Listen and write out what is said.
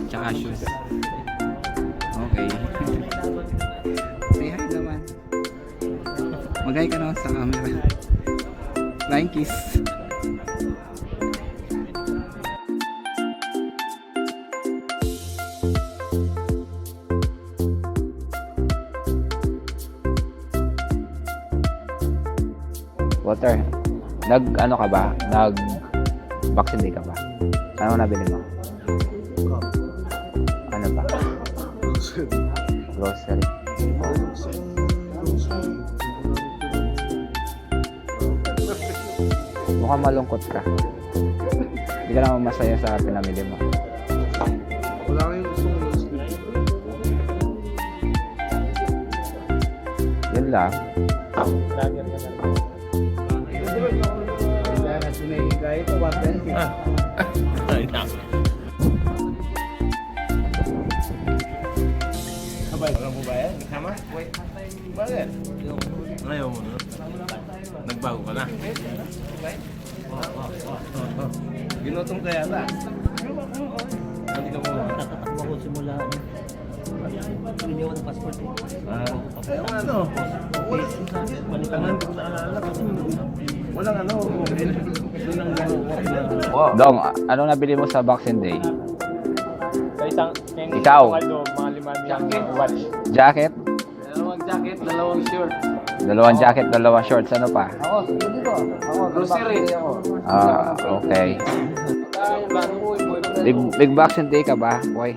tsaka shoes. Okay. Say hi naman. Mag-hi ka naman sa camera. Flying kiss. Water, ano ka ba? Vaccine day ka ba? Ano nabili mo? Ano ba? Grocery. Mukhang malungkot ka. Hindi ka naman masaya sa pinamili mo. Wala kayong gusto mo ng sleep. Yun lang. Alam mo ba yan? Kasama? Wait. Bakit? Ayaw mo na. Nagbago ka na. Ginutong ka yata. Hindi ka mo. Tatakbo ako simula. Hindi ako ng passport eh. Ayaw ano? Tangan ko na alala kasi walang ano. Doon ang gano'n. Dong, ano nabili mo sa Vaccine Day? Sa Ikaw. mga 5 watch. Jacket? Dalawang jacket, dalawang shirt. Dalawang jacket, dalawang shorts. Ano pa? Grocery. Okay. Big Vaccine Day ka ba? Boy.